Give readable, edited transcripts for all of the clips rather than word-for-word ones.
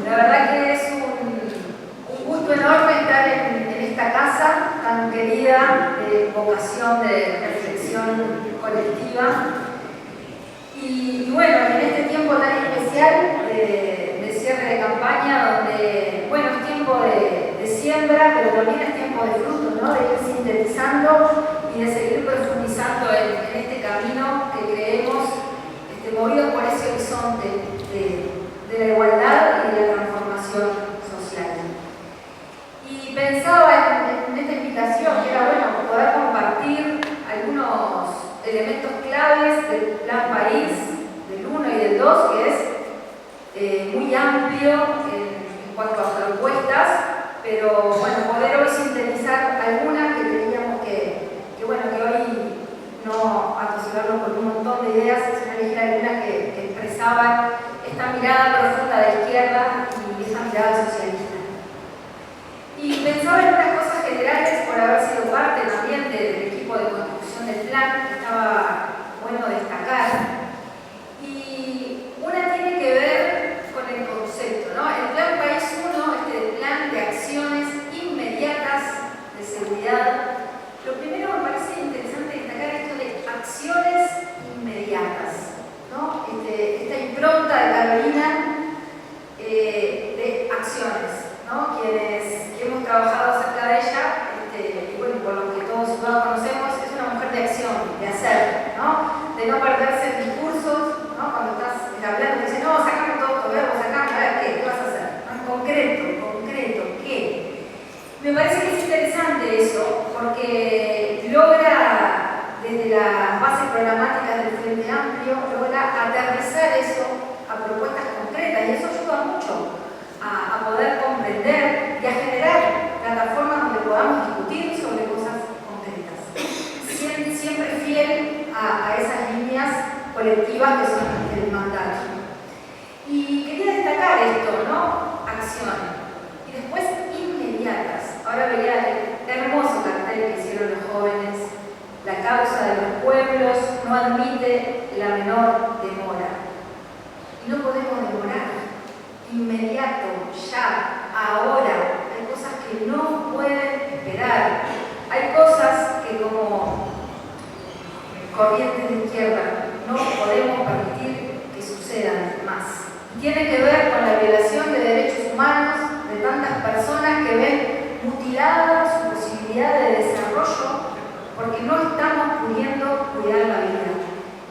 La verdad que es un gusto enorme estar en esta casa tan querida de vocación de reflexión colectiva. Y bueno, en este tiempo tan especial de cierre de campaña, donde, bueno, es tiempo de siembra, pero también es tiempo de fruto, ¿no? De ir sintetizando y de seguir profundizando en este camino que creemos movido por ese horizonte de la igualdad y de la transformación social. Y pensaba en esta invitación, que era bueno poder compartir algunos elementos claves del Plan País, del 1 y del 2, que es muy amplio en cuanto a propuestas, pero bueno, poder hoy sintetizar algunas que teníamos que hoy no atosigarlo con un montón de ideas, sino elegir algunas que expresaban esta mirada profunda de izquierda y esta mirada socialista. Y pensaba en unas cosas generales por haber sido parte también del equipo de construcción del plan, que estaba bueno destacar. Y una tiene que ver con el concepto, ¿no? El Plan País 1, este plan de acciones inmediatas de seguridad. Lo primero me parece interesante destacar esto de acciones inmediatas, ¿no? Esta impronta de Carolina de acciones, ¿no? Quienes hemos trabajado cerca de ella, y bueno, por lo que todos conocemos, es una mujer de acción, de hacer, ¿no? De no perderse en discursos, ¿no? Cuando estás hablando, dices, no, sacame todo esto, verbo, sacame, a ver, ¿qué vas a hacer? ¿No? Concreto, ¿qué? Me parece que es interesante eso, porque logra, desde las bases programáticas del Frente Amplio, logra aterrizar eso a propuestas concretas, y eso ayuda mucho a poder comprender y a generar plataformas donde podamos discutir sobre cosas concretas. Siempre fiel a esas líneas colectivas que son el mandato. Y quería destacar esto, ¿no? Acciones. Y después inmediatas. Ahora veía el hermoso cartel que hicieron los jóvenes. La causa de los pueblos no admite la menor demora. Y no podemos demorar. Inmediato, ya, ahora. Hay cosas que no pueden esperar. Hay cosas que como corrientes de izquierda no podemos permitir que sucedan más. Y tiene que ver con la violación de derechos humanos de tantas personas que ven mutilada su posibilidad de desarrollo porque no estamos pudiendo cuidar la vida.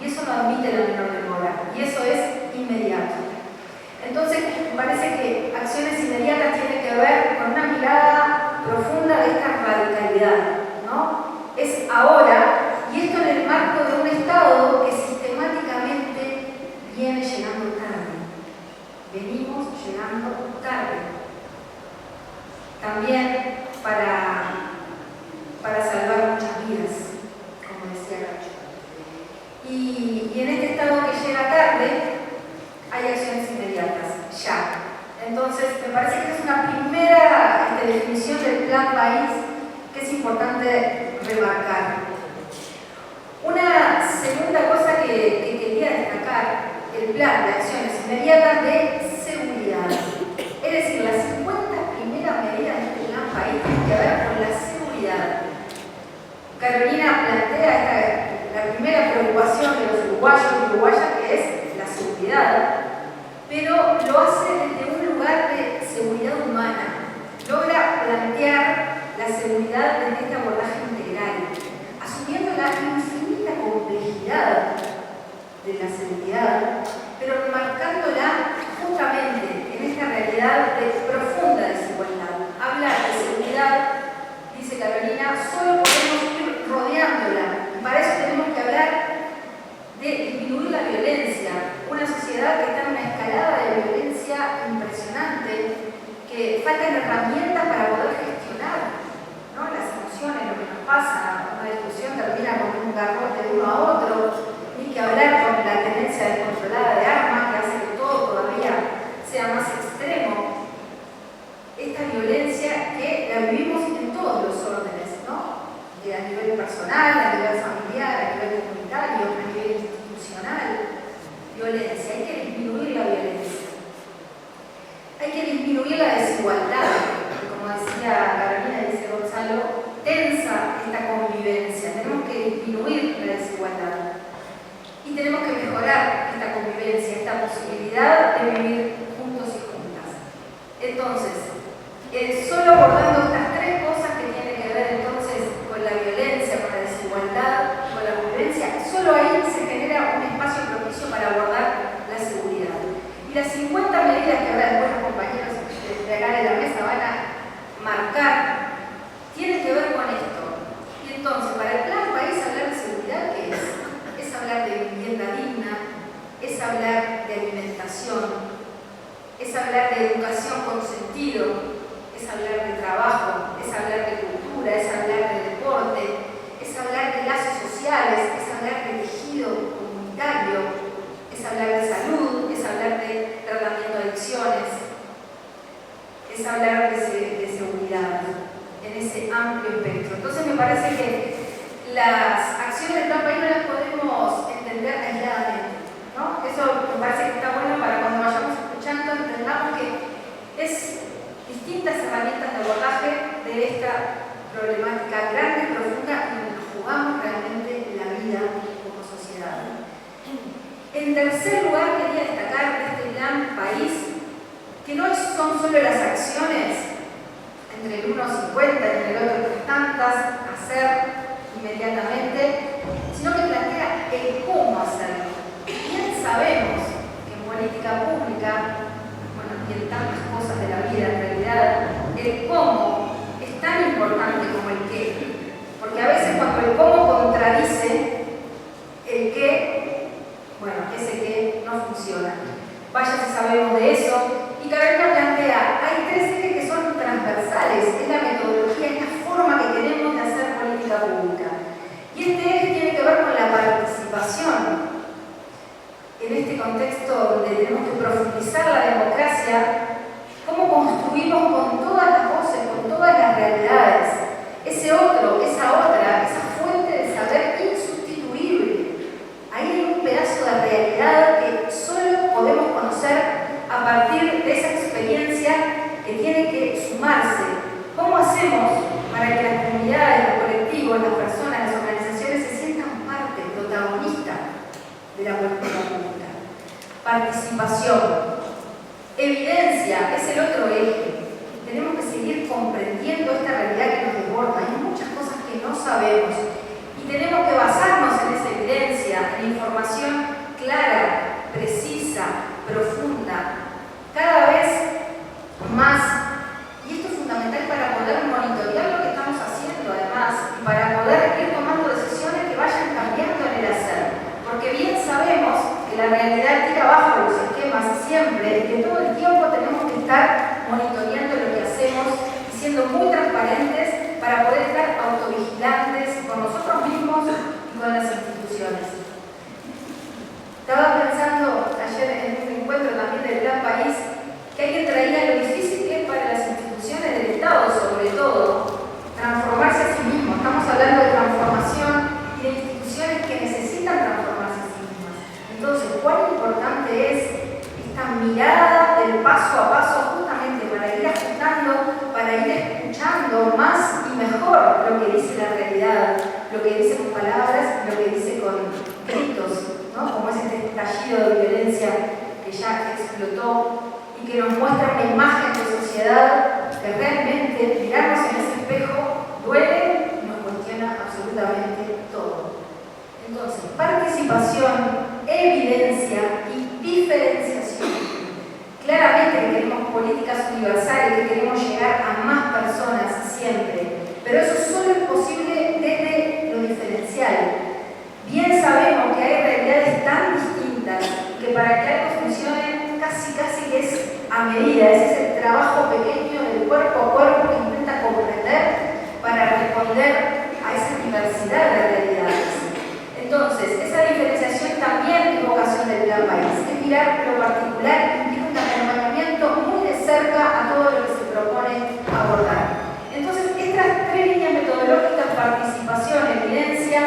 Y eso no admite la menor demora. Y eso es inmediato. Entonces, me parece que acciones inmediatas tienen que ver con una mirada profunda de esta radicalidad, ¿no? Es ahora, y esto en el marco de un Estado que sistemáticamente viene llegando tarde. Venimos llegando tarde. También para salvar muchas vidas, como decía Gacho. Y en este Estado que llega tarde, hay acciones inmediatas, ya. Entonces, me parece que es una primera definición del Plan País que es importante remarcar. Una segunda cosa que quería destacar, el plan de acciones inmediatas de seguridad. Es decir, las 50 primeras medidas de este Plan País tienen que ver con la seguridad. Carolina plantea la primera preocupación de los uruguayos y uruguayas, que es la seguridad, pero lo hace desde un lugar de seguridad humana. Logra plantear la seguridad desde este abordaje integral, asumiendo la infinita complejidad de la seguridad, pero remarcándola justamente en esta realidad de profunda desigualdad. Hablar de seguridad, dice Carolina, solo podemos ir rodeándola. Y para eso tenemos que hablar de disminuir la violencia. Una sociedad que está en una escalada de violencia impresionante, que faltan herramientas para poder gestionar, ¿no? Las emociones, lo que nos pasa, una discusión termina con un garrote de uno a otro, ni que hablar con la tenencia descontrolada de armas que hace que todo todavía sea más extremo. Esta violencia que la vivimos en todos los órdenes, ¿no? A nivel personal, a nivel familiar, a nivel comunitario, a nivel institucional. Violencia, hay que disminuir la violencia. hay que disminuir la desigualdad, porque como decía Carolina y dice Gonzalo, tensa esta convivencia, tenemos que disminuir la desigualdad y tenemos que mejorar esta convivencia, esta posibilidad de vivir juntos y juntas. Entonces, solo abordando estas tres cosas que tienen que ver entonces con la violencia, con la desigualdad, con la convivencia, solo ahí se genera un espacio propicio para abordar la seguridad. Y las 50 medidas que ahora después los compañeros de acá de la mesa van a marcar tienen que ver con esto. Y entonces, para el plan país, hablar de seguridad, ¿qué es? Es hablar de vivienda digna, es hablar de alimentación, es hablar de educación con sentido, es hablar de trabajo, es hablar de cultura, es hablar de deporte, es hablar de lazos sociales, es hablar de tejido comunitario, es hablar de salud, es hablar de tratamiento de adicciones, es hablar de seguridad en ese amplio espectro. Entonces me parece que las acciones del plan país no las podemos entender aisladamente, ¿no? Eso me parece que está bueno para cuando vayamos escuchando entendamos que es distintas herramientas de abordaje de esta problemática grande y profunda en la que jugamos realmente la vida como sociedad. En tercer lugar, quería destacar de este plan país que no son solo las acciones entre el 1 50 y en el otro tantas, hacer inmediatamente, sino que plantea el cómo hacerlo. Bien sabemos que en política pública, bueno, y en tantas cosas de la vida en realidad, el cómo es tan importante como el qué, porque a veces cuando el cómo contradice el qué, bueno, ese qué no funciona. Vaya si sabemos de eso. Y Carolina plantea, hay tres ejes que son transversales, es la metodología, es la forma que tenemos de hacer política pública. Y este eje tiene que ver con la participación. En este contexto donde tenemos que profundizar la democracia, cómo construimos con todas las voces, con todas las realidades, ese otro, esa otra, esa fuente de saber insustituible. Ahí hay un pedazo de realidad que solo podemos conocer a partir de esa experiencia que tiene que sumarse. ¿Cómo hacemos para que las comunidades, los colectivos, las personas, las organizaciones se sientan parte, protagonista de la política pública? Participación. Evidencia es el otro eje. Tenemos que seguir comprendiendo esta realidad que nos desborda. Hay muchas cosas que no sabemos y tenemos que basarnos en esa evidencia, en información clara, precisa, profunda, cada vez más. Y esto es fundamental para poder monitorear lo que estamos haciendo además y para poder ir tomando decisiones que vayan cambiando en el hacer. Porque bien sabemos que la realidad tira abajo los esquemas siempre y que todo el tiempo tenemos que estar monitoreando lo que hacemos y siendo muy transparentes para poder estar autovigilantes con nosotros mismos y con las instituciones. Estaba pensando ayer en un encuentro también del Plan País que alguien traía lo difícil que es para las instituciones del Estado, sobre todo, transformarse a sí mismos. Estamos hablando de transformación y de instituciones que necesitan transformarse a sí mismas. Entonces, cuán importante es esta mirada del paso a paso justamente para ir ajustando, para ir escuchando más y mejor lo que dice la realidad, lo que dice con palabras, lo que dice con gritos, ¿no? Como es este estallido de violencia que ya explotó y que nos muestra una imagen de sociedad que realmente mirarnos en ese espejo duele y nos cuestiona absolutamente todo. Entonces, participación, evidencia y diferenciación. Claramente que queremos políticas universales, que queremos llegar a más personas siempre, pero eso solo es posible desde lo diferencial. Bien sabemos que hay realidades tan distintas que para que algo funcione casi que es a medida, ese es el trabajo pequeño del cuerpo a cuerpo que intenta comprender para responder a esa diversidad de realidades. Entonces, esa diferenciación también es vocación del Plan País, es mirar lo particular, implica un acompañamiento muy de cerca a todo lo que se propone abordar. Entonces, estas tres líneas metodológicas, participación, evidencia,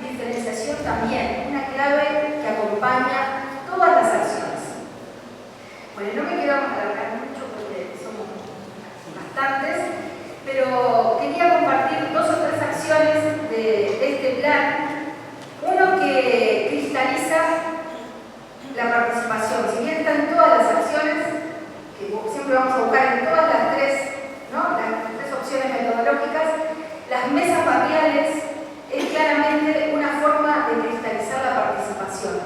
diferenciación también, una clave que acompaña todas las acciones. Bueno, no me quiero alargar mucho porque siempre vamos a buscar en todas las tres, ¿no? Las tres opciones metodológicas, las mesas barriales es claramente una forma de cristalizar la participación.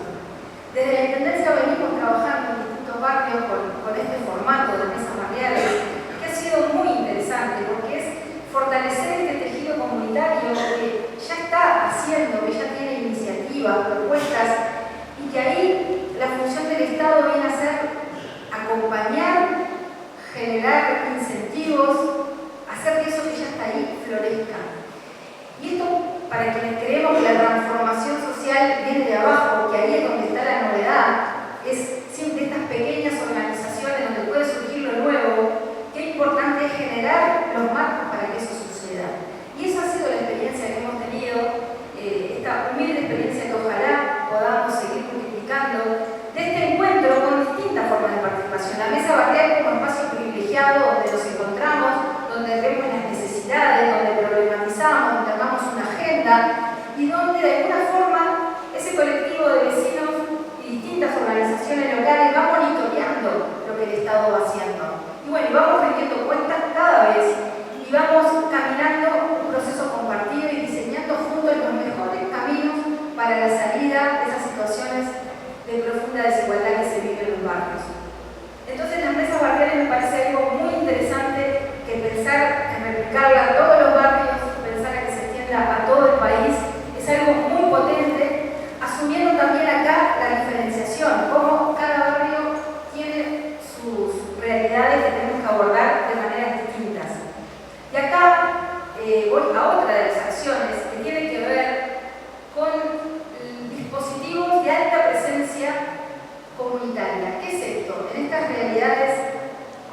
Desde la Intendencia venimos trabajando en distintos barrios con este formato de mesas barriales, que ha sido muy interesante porque es fortalecer este tejido comunitario que ya está haciendo, que ya tiene iniciativas, propuestas, y que ahí la función del Estado viene a ser acompañar, generar incentivos, hacer que eso que ya está ahí florezca. Y esto, para quienes creemos que la transformación social viene de abajo, que ahí es donde está la novedad, es siempre estas pequeñas organizaciones donde puede surgir lo nuevo, qué importante es generar los marcos para que eso suceda. Y esa ha sido la experiencia que hemos tenido, esta humilde experiencia que ojalá podamos seguir multiplicando, de este encuentro con distintas formas de participación. La mesa barrial como espacio privilegiado donde nos encontramos, donde vemos las necesidades, donde problematizamos, donde armamos una agenda y donde de alguna forma ese colectivo de vecinos y distintas organizaciones locales va monitoreando lo que el Estado va haciendo. Y bueno, vamos rendiendo cuentas cada vez y vamos caminando un proceso compartido y diseñando juntos los mejores caminos para la salida de esas situaciones de profunda desigualdad que se vive en los barrios. Entonces las mesas barriales me parece algo muy interesante que pensar en replicarla a todos los barrios, pensar en que se extienda a todo el país, es algo muy potente, asumiendo también acá la diferenciación, cómo cada barrio tiene sus realidades que tenemos que abordar de maneras distintas. Y acá voy a otra de las acciones que tiene que ver con dispositivos de alta presencia comunitaria. ¿Qué es esto? En estas realidades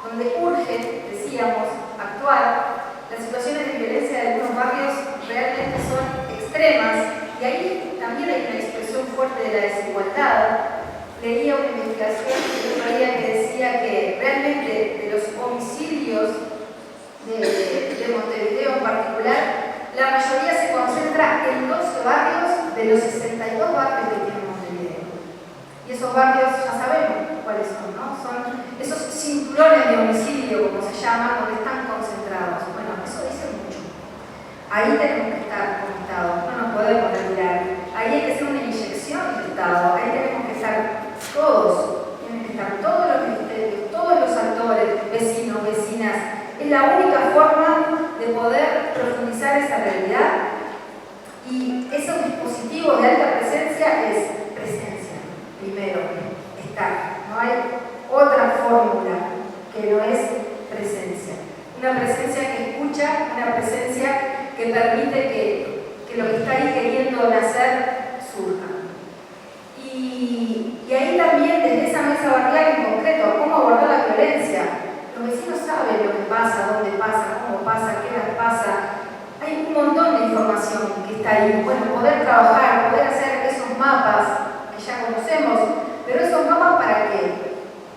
donde urge, decíamos, actuar, las situaciones de violencia de algunos barrios realmente son extremas y ahí también hay una expresión fuerte de la desigualdad. Leía una investigación el otro día que decía que realmente de los homicidios de Montevideo en particular, la mayoría se concentra en 12 barrios de los 62 barrios que tiene Montevideo. Y esos barrios ya sabemos cuáles son, ¿no? Son esos cinturones de homicidio, como se llama, donde están concentrados. Bueno, eso dice mucho. Ahí tenemos que estar conectados, no nos podemos retirar. Ahí hay que hacer una inyección de Estado, ahí tenemos que estar todos, tienen que estar todos los ministerios, todos los actores, vecinos, vecinas. Es la única forma de poder profundizar esa realidad y esos dispositivos de alta presencia es presencia, primero, estar. No hay otra fórmula que no es presencia. Una presencia que escucha, una presencia que permite que lo que está ahí queriendo nacer surja. Y ahí también, desde esa mesa barrial en concreto, cómo abordar la violencia. Los vecinos saben lo que pasa, dónde pasa, cómo pasa, qué les pasa. Hay un montón de información que está ahí. Bueno, poder trabajar, poder hacer esos mapas que ya conocemos, pero esos mapas ¿para qué?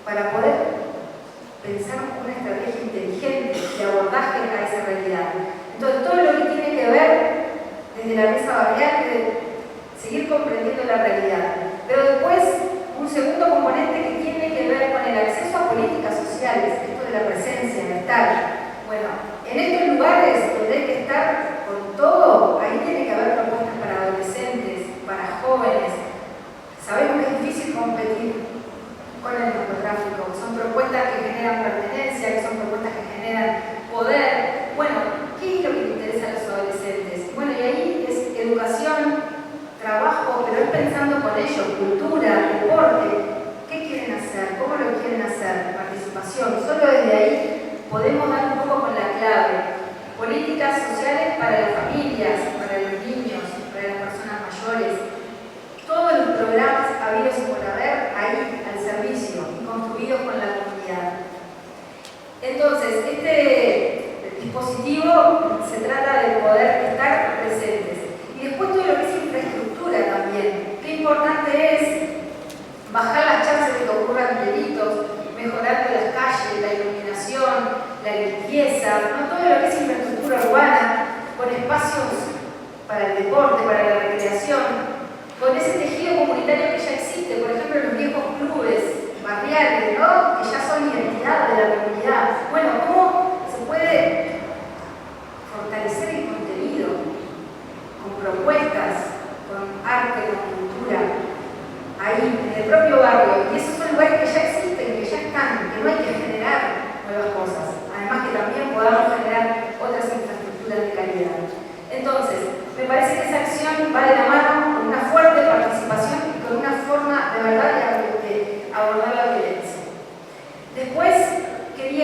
Para poder pensar una estrategia inteligente de abordaje a esa realidad. Entonces, todo lo que tiene que ver desde la mesa barrial es de seguir comprendiendo la realidad. Pero después, un segundo componente que tiene que ver con el acceso a políticas sociales, esto de la presencia, el estar. Bueno, en estos lugares donde hay que estar con todo, ahí tiene que haber propuestas para adolescentes, para jóvenes. Sabemos que es difícil competir con el narcotráfico, son propuestas que generan pertenencia, que son propuestas que generan poder. Bueno, ¿qué es lo que le interesa a los adolescentes? Bueno, y ahí es educación, trabajo, pero es pensando con ellos, cultura, deporte. ¿Qué quieren hacer? ¿Cómo lo quieren hacer? Participación. Solo desde ahí podemos dar un poco con la clave. Políticas sociales para las familias, para los niños, para las personas mayores. Todos los programas habidos y por haber ahí al servicio y construidos con la comunidad. Entonces, este dispositivo se trata de poder estar presentes. Y después todo lo que es infraestructura también. Qué importante es bajar las chances de que ocurran delitos, mejorando las calles, la iluminación, la limpieza, ¿no? Todo lo que es infraestructura urbana, con espacios para el deporte, para la recreación, con ese tejido comunitario que ya existe, por ejemplo, los viejos clubes barriales, ¿no? Que ya son identidad de la comunidad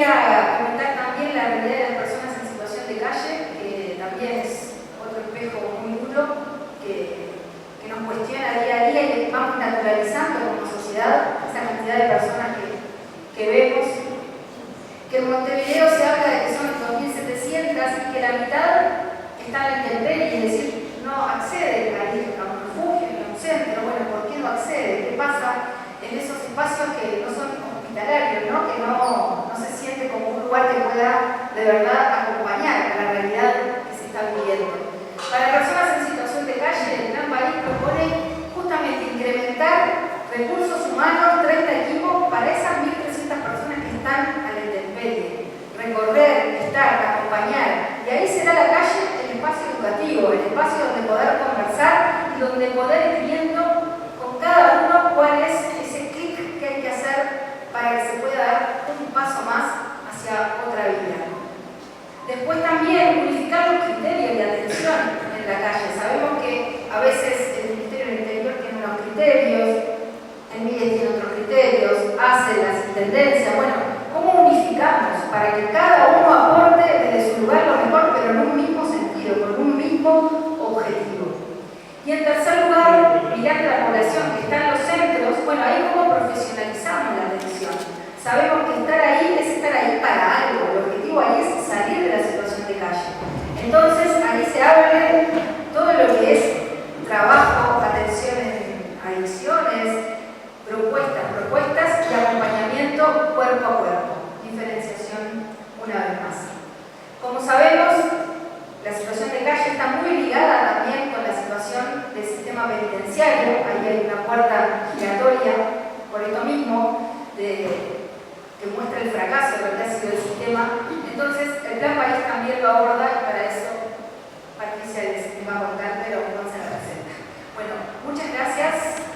quería comentar también la realidad de las personas en situación de calle, que también es otro espejo muy duro que nos cuestiona día a día y que vamos naturalizando como sociedad esa cantidad de personas que vemos. Que en Montevideo se habla de que son 2.700 y que la mitad está en la intemperie, es decir, no accede a un refugio, a un centro. Bueno, ¿por qué no accede? ¿Qué pasa en esos espacios que no son hospitalarios, ¿no? Que no se siente como un lugar que pueda de verdad acompañar a la realidad que se está viviendo? Para personas en situación de calle, el Plan País propone justamente incrementar recursos humanos, 30 equipos para esas 1.300 personas que están a la intemperie, recorrer, estar, acompañar, y ahí será la calle el espacio educativo, el espacio donde poder conversar y donde poder ir viendo con cada uno cuál es ese clic que hay que hacer para que se pueda dar un paso más hacia otra vida. Después también unificar los criterios de atención en la calle. Sabemos que a veces el Ministerio del Interior tiene unos criterios, el MIDE tiene otros criterios, hace las intendencias. Bueno, ¿cómo unificamos para que cada uno aporte desde su lugar lo mejor, pero en un mismo sentido, con un mismo objetivo? Y en tercer lugar, mirando la población que está en los centros, bueno, ahí cómo profesionalizamos la atención. Sabemos que estar ahí es estar ahí para algo, el objetivo ahí es salir de la situación de calle. Entonces, ahí se abre todo lo que es trabajo, atención en adicciones, propuestas y acompañamiento cuerpo a cuerpo, diferenciación una vez más. Como sabemos, la situación de calle está muy ligada también con la situación del sistema penitenciario. Ahí hay una puerta giratoria por esto mismo, que muestra el fracaso de lo que ha sido el sistema. Entonces, el Plan País también lo aborda y para eso Patricia les va a contar, pero no se la presenta. Bueno, muchas gracias.